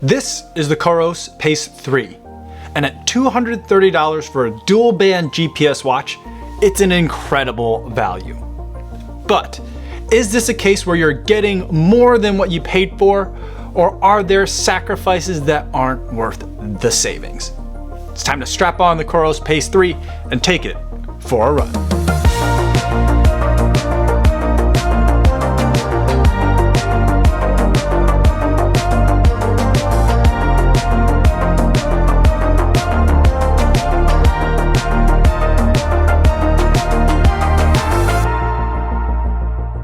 This is the Coros Pace 3, and at $230 for a dual band GPS watch, it's an incredible value. But is this a case where you're getting more than what you paid for, or are there sacrifices that aren't worth the savings? It's time to strap on the Coros Pace 3 and take it for a run.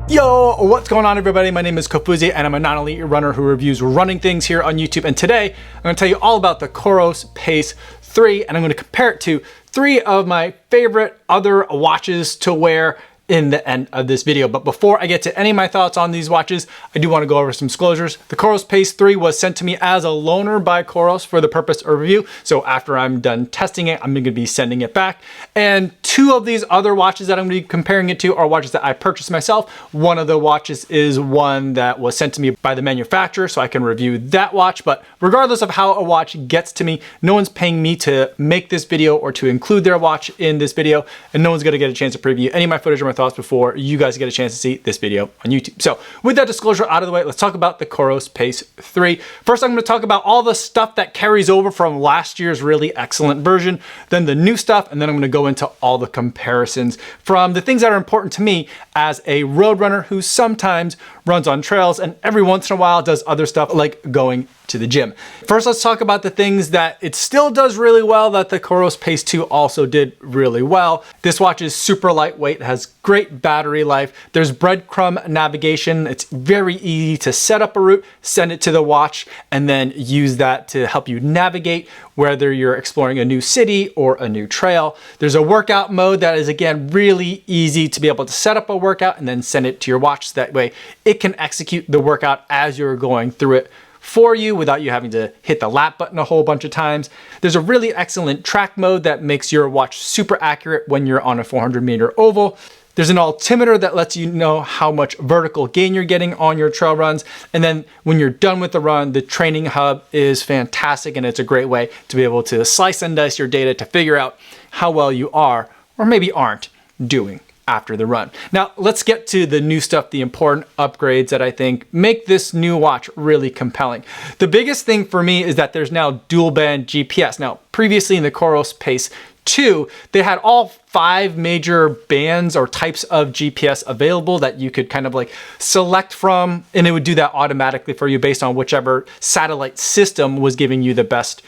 Yo, what's going on everybody? My name is Kofuzi and I'm a non-elite runner who reviews running things here on YouTube. And today I'm going to tell you all about the Coros Pace 3 and I'm going to compare it to 3 of my favorite other watches to wear in the end of this video. But before I get to any of my thoughts on these watches, I do want to go over some disclosures. The Coros Pace 3 was sent to me as a loaner by Coros for the purpose of review. So after I'm done testing it, I'm going to be sending it back. And 2 of these other watches that I'm going to be comparing it to are watches that I purchased myself. One of the watches is one that was sent to me by the manufacturer, so I can review that watch. But regardless of how a watch gets to me, no one's paying me to make this video or to include their watch in this video, and no one's going to get a chance to preview any of my footage or my thoughts before you guys get a chance to see this video on YouTube. So with that disclosure out of the way, let's talk about the Coros Pace 3. First, I'm going to talk about all the stuff that carries over from last year's really excellent version, then the new stuff, and then I'm going to go into all the comparisons from the things that are important to me as a road runner who sometimes runs on trails and every once in a while does other stuff like going to the gym. First, let's talk about the things that it still does really well that the Coros Pace 2 also did really well. This watch is super lightweight, has great battery life. There's breadcrumb navigation. It's very easy to set up a route, send it to the watch, and then use that to help you navigate whether you're exploring a new city or a new trail. There's a workout mode that is, again, really easy to be able to set up a workout and then send it to your watch. So that way it can execute the workout as you're going through it for you without you having to hit the lap button a whole bunch of times. There's a really excellent track mode that makes your watch super accurate when you're on a 400-meter oval. There's an altimeter that lets you know how much vertical gain you're getting on your trail runs. And then when you're done with the run, the training hub is fantastic and it's a great way to be able to slice and dice your data to figure out how well you are or maybe aren't doing after the run. Now let's get to the new stuff, the important upgrades that I think make this new watch really compelling. The biggest thing for me is that there's now dual band GPS. Now previously in the Coros Pace 2, they had all 5 major bands or types of GPS available that you could kind of like select from, and it would do that automatically for you based on whichever satellite system was giving you the best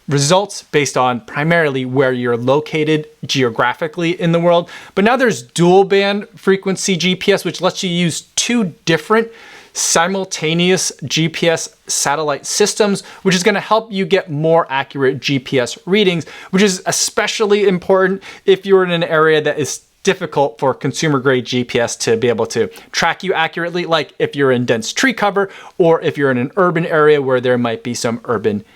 results based on primarily where you're located geographically in the world. But now there's dual band frequency GPS, which lets you use 2 different simultaneous GPS satellite systems, which is going to help you get more accurate GPS readings, which is especially important if you're in an area that is difficult for consumer grade GPS to be able to track you accurately, like if you're in dense tree cover or if you're in an urban area where there might be some urban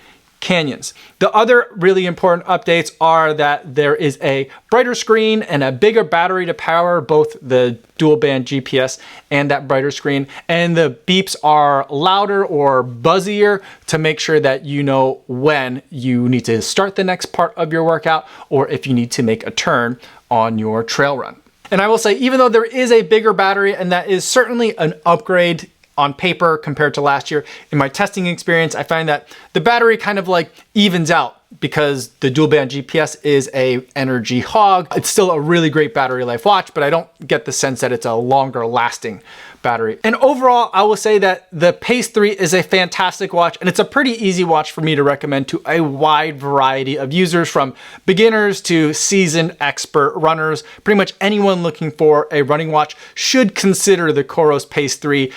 canyons. The other really important updates are that there is a brighter screen and a bigger battery to power both the dual band GPS and that brighter screen. And the beeps are louder or buzzier to make sure that you know when you need to start the next part of your workout or if you need to make a turn on your trail run. And I will say, even though there is a bigger battery, and that is certainly an upgrade on paper compared to last year, in my testing experience, I find that the battery kind of like evens out because the dual band GPS is a energy hog. It's still a really great battery life watch, but I don't get the sense that it's a longer lasting battery. And overall, I will say that the Pace 3 is a fantastic watch, and it's a pretty easy watch for me to recommend to a wide variety of users, from beginners to seasoned expert runners. Pretty much anyone looking for a running watch should consider the Coros Pace 3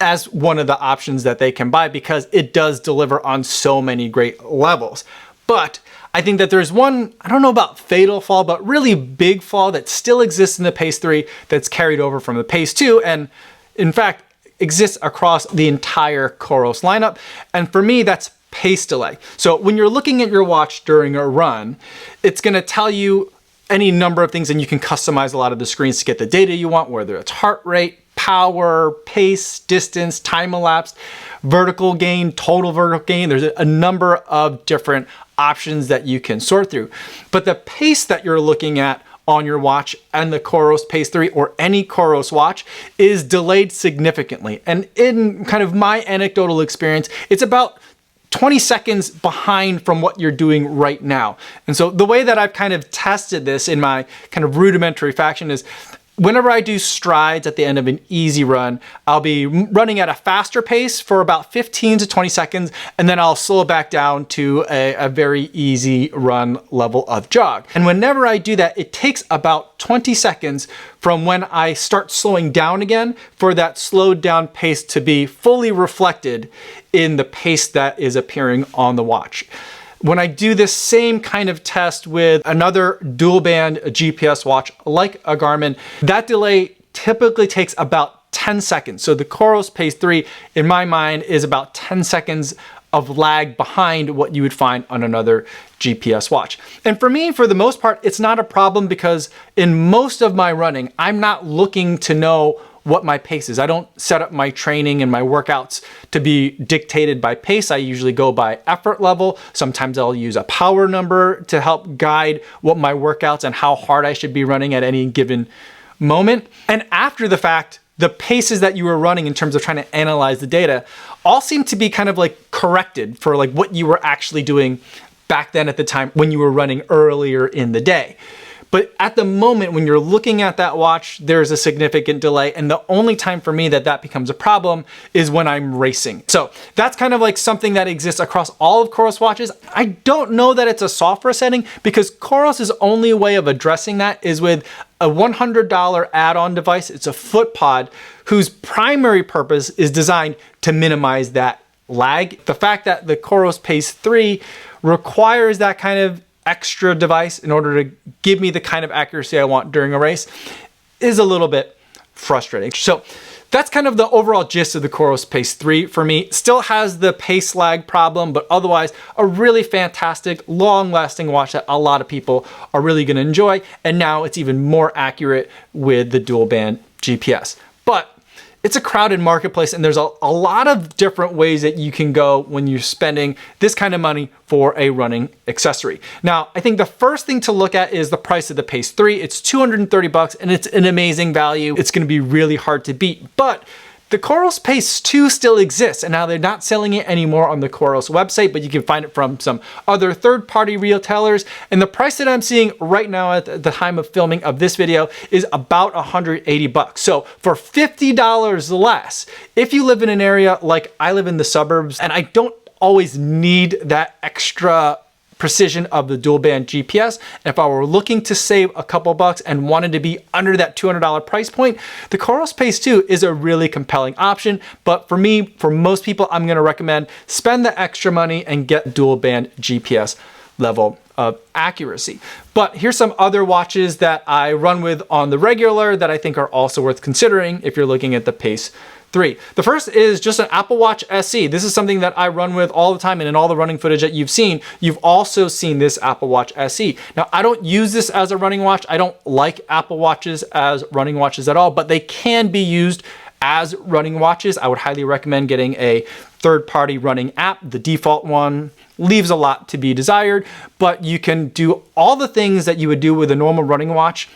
as one of the options that they can buy because it does deliver on so many great levels. But I think that there's one, I don't know about fatal flaw, but really big flaw that still exists in the Pace 3 that's carried over from the Pace 2 and in fact exists across the entire Coros lineup. And for me, that's pace delay. So when you're looking at your watch during a run, it's going to tell you any number of things, and you can customize a lot of the screens to get the data you want, whether it's heart rate, power, pace, distance, time elapsed, vertical gain, total vertical gain. There's a number of different options that you can sort through. But the pace that you're looking at on your watch and the Coros Pace 3 or any Coros watch is delayed significantly. And in kind of my anecdotal experience, it's about 20 seconds behind from what you're doing right now. And so the way that I've kind of tested this in my kind of rudimentary fashion is whenever I do strides at the end of an easy run, I'll be running at a faster pace for about 15 to 20 seconds, and then I'll slow back down to a very easy run level of jog. And whenever I do that, it takes about 20 seconds from when I start slowing down again for that slowed down pace to be fully reflected in the pace that is appearing on the watch. When I do this same kind of test with another dual band GPS watch like a Garmin, that delay typically takes about 10 seconds. So the Coros Pace 3, in my mind, is about 10 seconds of lag behind what you would find on another GPS watch. And for me, for the most part, it's not a problem because in most of my running, I'm not looking to know what my pace is. I don't set up my training and my workouts to be dictated by pace. I usually go by effort level. Sometimes I'll use a power number to help guide what my workouts and how hard I should be running at any given moment. And after the fact, the paces that you were running in terms of trying to analyze the data all seem to be kind of like corrected for like what you were actually doing back then at the time when you were running earlier in the day. But at the moment when you're looking at that watch, there's a significant delay. And the only time for me that becomes a problem is when I'm racing. So that's kind of like something that exists across all of Coros watches. I don't know that it's a software setting because Coros' only way of addressing that is with a $100 add-on device. It's a foot pod whose primary purpose is designed to minimize that lag. The fact that the Coros Pace 3 requires that kind of extra device in order to give me the kind of accuracy I want during a race is a little bit frustrating. So that's kind of the overall gist of the Coros Pace 3 for me. Still has the pace lag problem, but otherwise a really fantastic, long-lasting watch that a lot of people are really going to enjoy. And now it's even more accurate with the dual band GPS. But it's a crowded marketplace and there's a lot of different ways that you can go when you're spending this kind of money for a running accessory. Now, I think the first thing to look at is the price of the Pace 3. It's $230 and it's an amazing value. It's gonna be really hard to beat, but the Coros Pace 2 still exists, and now they're not selling it anymore on the Coros website, but you can find it from some other third-party retailers. And the price that I'm seeing right now at the time of filming of this video is about $180. So for $50 less, if you live in an area like I live in the suburbs, and I don't always need that extra precision of the dual band GPS. And if I were looking to save a couple bucks and wanted to be under that $200 price point, the Coros Pace 2 is a really compelling option. But for me, for most people, I'm gonna recommend spend the extra money and get dual band GPS level of accuracy. But here's some other watches that I run with on the regular that I think are also worth considering if you're looking at the Pace 3. The first is just an Apple Watch SE. This is something that I run with all the time, and in all the running footage that you've seen, you've also seen this Apple Watch SE. Now, I don't use this as a running watch. I don't like Apple Watches as running watches at all, but they can be used as running watches. I would highly recommend getting a third-party running app. The default one leaves a lot to be desired, but you can do all the things that you would do with a normal running watch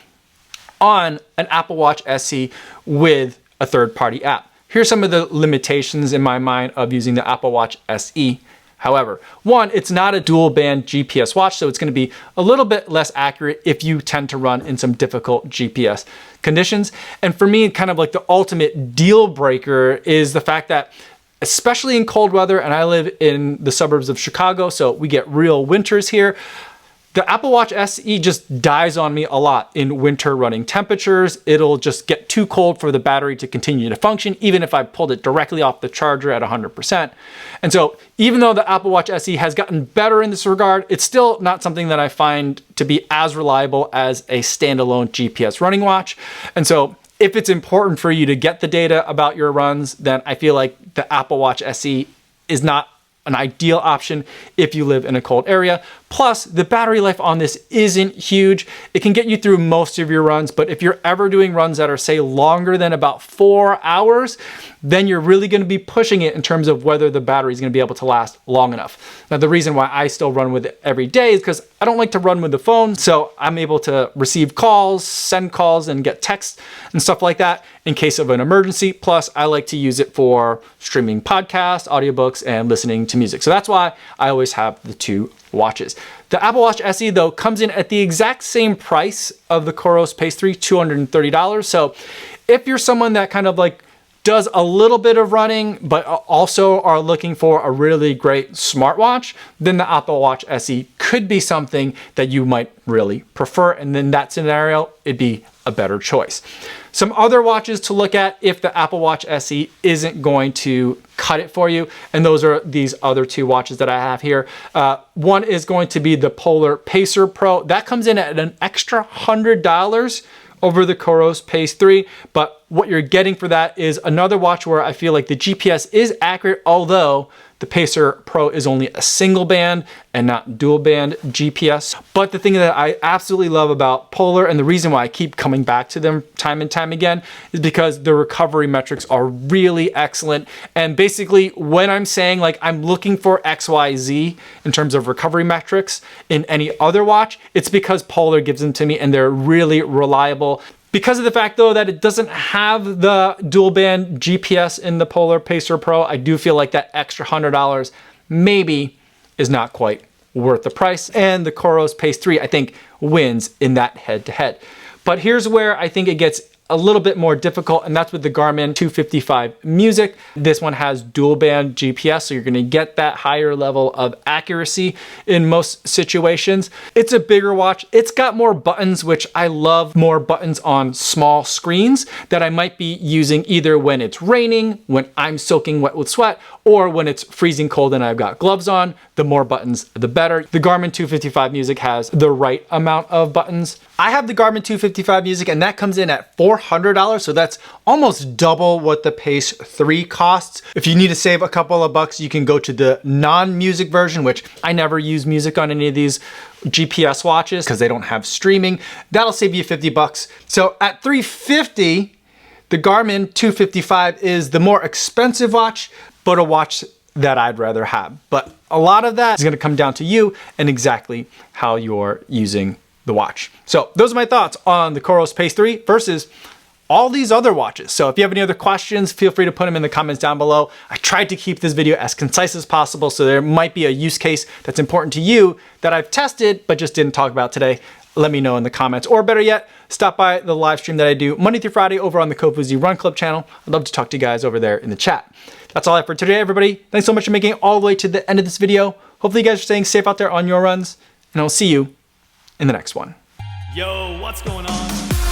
on an Apple Watch SE with a third-party app. Here's some of the limitations in my mind of using the Apple Watch SE. However, one, it's not a dual band GPS watch, so it's going to be a little bit less accurate if you tend to run in some difficult GPS conditions. And for me, kind of like the ultimate deal breaker is the fact that, especially in cold weather, and I live in the suburbs of Chicago, so we get real winters here, the Apple Watch SE just dies on me a lot in winter running temperatures. It'll just get too cold for the battery to continue to function, even if I pulled it directly off the charger at 100%. And so even though the Apple Watch SE has gotten better in this regard, it's still not something that I find to be as reliable as a standalone GPS running watch. And so if it's important for you to get the data about your runs, then I feel like the Apple Watch SE is not an ideal option if you live in a cold area. Plus, the battery life on this isn't huge. It can get you through most of your runs, but if you're ever doing runs that are, say, longer than about 4 hours, then you're really gonna be pushing it in terms of whether the battery is gonna be able to last long enough. Now, the reason why I still run with it every day is because I don't like to run with the phone, so I'm able to receive calls, send calls, and get texts and stuff like that in case of an emergency. Plus, I like to use it for streaming podcasts, audiobooks, and listening to music. So that's why I always have the two watches. The Apple Watch SE though comes in at the exact same price of the Coros Pace 3, $230. So if you're someone that kind of like does a little bit of running, but also are looking for a really great smartwatch, then the Apple Watch SE could be something that you might really prefer. And in that scenario, it'd be a better choice. Some other watches to look at if the Apple Watch SE isn't going to cut it for you, and those are these other two watches that I have here. One is going to be the Polar Pacer Pro. That comes in at an extra $100 over the Coros Pace 3, but what you're getting for that is another watch where I feel like the GPS is accurate, although the Pacer Pro is only a single band and not dual band GPS. But the thing that I absolutely love about Polar, and the reason why I keep coming back to them time and time again, is because the recovery metrics are really excellent. And basically when I'm saying like I'm looking for XYZ in terms of recovery metrics in any other watch, it's because Polar gives them to me and they're really reliable. Because of the fact though that it doesn't have the dual band GPS in the Polar Pacer Pro, I do feel like that extra $100 maybe is not quite worth the price. And the Coros Pace 3, I think, wins in that head-to-head. But here's where I think it gets a little bit more difficult, and that's with the Garmin 255 Music. This one has dual band GPS, so you're gonna get that higher level of accuracy in most situations. It's a bigger watch. It's got more buttons, which I love, more buttons on small screens that I might be using either when it's raining, when I'm soaking wet with sweat, or when it's freezing cold and I've got gloves on. The more buttons, the better. The Garmin 255 Music has the right amount of buttons. I have the Garmin 255 Music, and that comes in at $400, so that's almost double what the Pace 3 costs. If you need to save a couple of bucks, you can go to the non-music version, which I never use music on any of these GPS watches because they don't have streaming. That'll save you 50 bucks. So at $350, the Garmin 255 is the more expensive watch, but a watch that I'd rather have. But a lot of that is gonna come down to you and exactly how you're using the watch. So those are my thoughts on the Coros Pace 3 versus all these other watches. So if you have any other questions, feel free to put them in the comments down below. I tried to keep this video as concise as possible, so there might be a use case that's important to you that I've tested but just didn't talk about today. Let me know in the comments, or better yet, stop by the live stream that I do Monday through Friday over on the Kofuzi Run Club channel. I'd love to talk to you guys over there in the chat. That's all I have for today, everybody. Thanks so much for making it all the way to the end of this video. Hopefully you guys are staying safe out there on your runs, and I'll see you in the next one. Yo, what's going on?